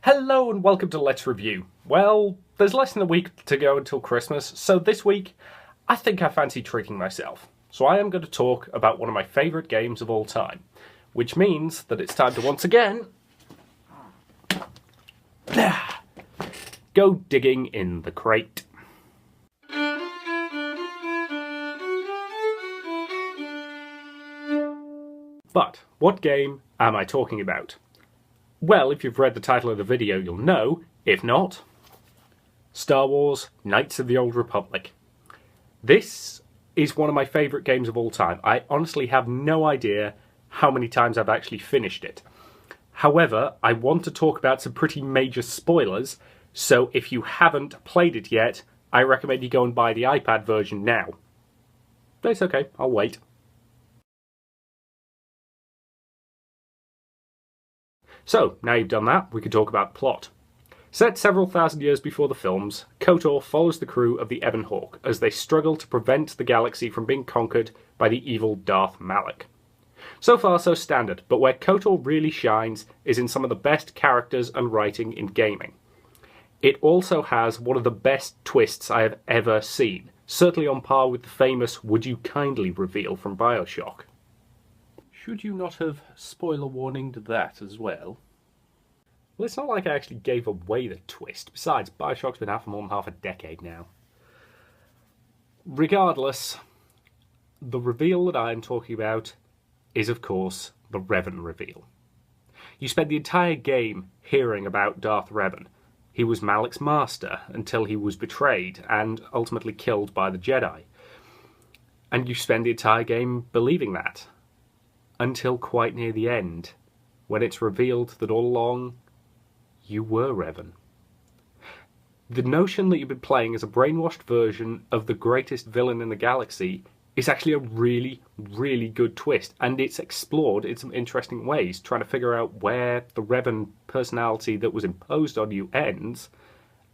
Hello and welcome to Let's Review. Well, there's less than a week to go until Christmas, so this week I think I fancy treating myself. So I am going to talk about one of my favourite games of all time, which means that it's time to once again go digging in the crate. But what game am I talking about? Well, if you've read the title of the video, you'll know. If not, Star Wars Knights of the Old Republic. This is one of my favourite games of all time. I honestly have no idea how many times I've actually finished it. However, I want to talk about some pretty major spoilers, so if you haven't played it yet, I recommend you go and buy the iPad version now. But it's okay, I'll wait. So, now you've done that, we can talk about the plot. Set several thousand years before the films, KOTOR follows the crew of the Ebon Hawk as they struggle to prevent the galaxy from being conquered by the evil Darth Malak. So far so standard, but where KOTOR really shines is in some of the best characters and writing in gaming. It also has one of the best twists I have ever seen, certainly on par with the famous "Would you kindly" reveal from BioShock. Should you not have spoiler warninged that as well? Well, it's not like I actually gave away the twist. Besides, BioShock's been out for more than half a decade now. Regardless, the reveal that I'm talking about is, of course, the Revan reveal. You spend the entire game hearing about Darth Revan. He was Malak's master until he was betrayed and ultimately killed by the Jedi. And you spend the entire game believing that. Until quite near the end, when it's revealed that all along, you were Revan. The notion that you've been playing as a brainwashed version of the greatest villain in the galaxy is actually a really, really good twist, and it's explored in some interesting ways, trying to figure out where the Revan personality that was imposed on you ends,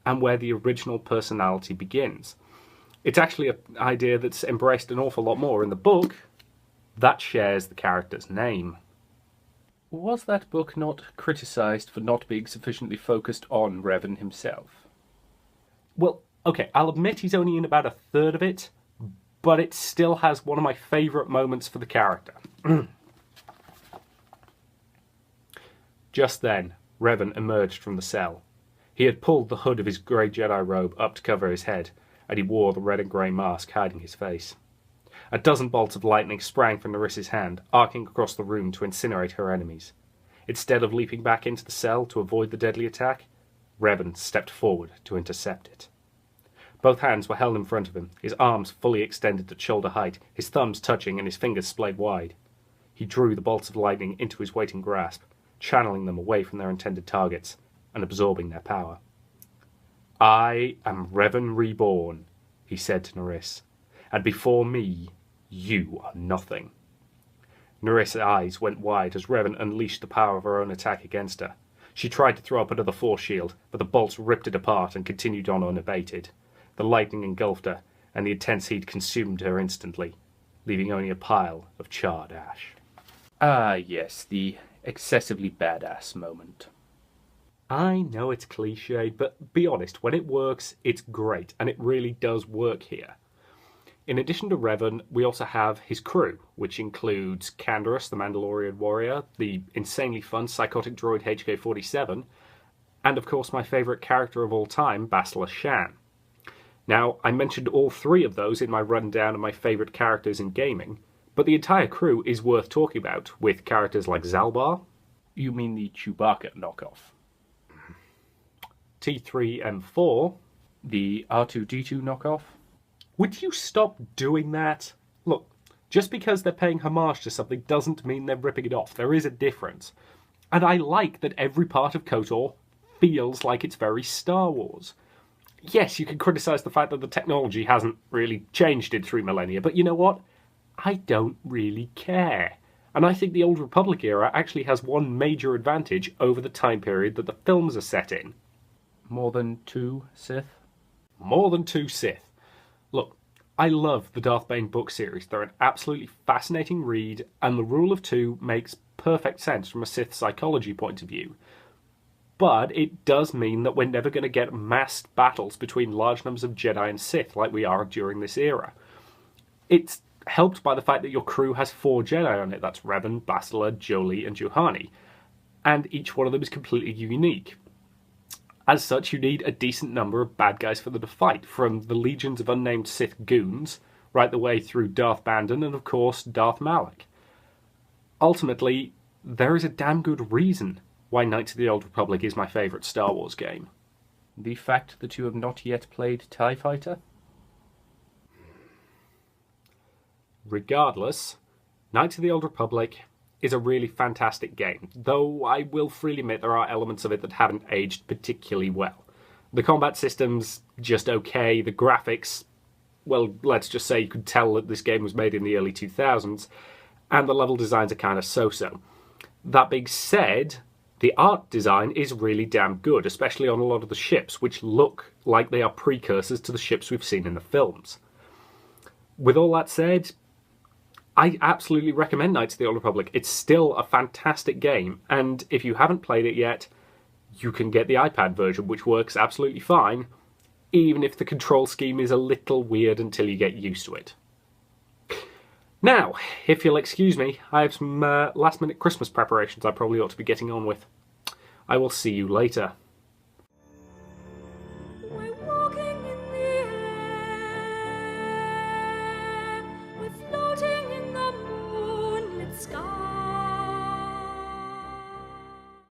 and where the original personality begins. It's actually an idea that's embraced an awful lot more in the book, that shares the character's name. Was that book not criticised for not being sufficiently focused on Revan himself? Well, okay, I'll admit he's only in about a third of it, but it still has one of my favourite moments for the character. Just then, Revan emerged from the cell. He had pulled the hood of his grey Jedi robe up to cover his head, and he wore the red and grey mask hiding his face. A dozen bolts of lightning sprang from Nerissa's hand, arcing across the room to incinerate her enemies. Instead of leaping back into the cell to avoid the deadly attack, Revan stepped forward to intercept it. Both hands were held in front of him, his arms fully extended at shoulder height, his thumbs touching and his fingers splayed wide. He drew the bolts of lightning into his waiting grasp, channeling them away from their intended targets and absorbing their power. "I am Revan Reborn," he said to Nerissa, "and before me, you are nothing." Nerissa's eyes went wide as Revan unleashed the power of her own attack against her. She tried to throw up another force shield, but the bolts ripped it apart and continued on unabated. The lightning engulfed her, and the intense heat consumed her instantly, leaving only a pile of charred ash. Ah, yes, the excessively badass moment. I know it's cliched, but be honest, when it works, it's great, and it really does work here. In addition to Revan, we also have his crew, which includes Canderous, the Mandalorian warrior, the insanely fun psychotic droid HK-47, and of course my favourite character of all time, Bastila Shan. Now, I mentioned all three of those in my rundown of my favourite characters in gaming, but the entire crew is worth talking about, with characters like Zalbar. You mean the Chewbacca knockoff? T3M4, the R2-D2 knockoff. Would you stop doing that? Look, just because they're paying homage to something doesn't mean they're ripping it off. There is a difference. And I like that every part of KOTOR feels like it's very Star Wars. Yes, you can criticise the fact that the technology hasn't really changed in 3 millennia, but you know what? I don't really care. And I think the Old Republic era actually has one major advantage over the time period that the films are set in. More than 2 Sith? More than 2 Sith. Look, I love the Darth Bane book series. They're an absolutely fascinating read, and the Rule of Two makes perfect sense from a Sith psychology point of view. but it does mean that we're never going to get massed battles between large numbers of Jedi and Sith like we are during this era. It's helped by the fact that your crew has 4 Jedi on it. That's Revan, Bastila, Jolee, and Juhani. And each one of them is completely unique. As such, you need a decent number of bad guys for them to fight, from the legions of unnamed Sith goons, right the way through Darth Bandon and, of course, Darth Malak. Ultimately, there is a damn good reason why Knights of the Old Republic is my favourite Star Wars game. The fact that you have not yet played TIE Fighter? Regardless, Knights of the Old Republic is a really fantastic game, though I will freely admit there are elements of it that haven't aged particularly well. The combat system's just okay, the graphics, well, let's just say you could tell that this game was made in the early 2000s, and the level designs are kind of so-so. That being said, the art design is really damn good, especially on a lot of the ships, which look like they are precursors to the ships we've seen in the films. With all that said, I absolutely recommend Knights of the Old Republic. It's still a fantastic game, and if you haven't played it yet, you can get the iPad version, which works absolutely fine, even if the control scheme is a little weird until you get used to it. Now, if you'll excuse me, I have some last-minute Christmas preparations I probably ought to be getting on with. I will see you later.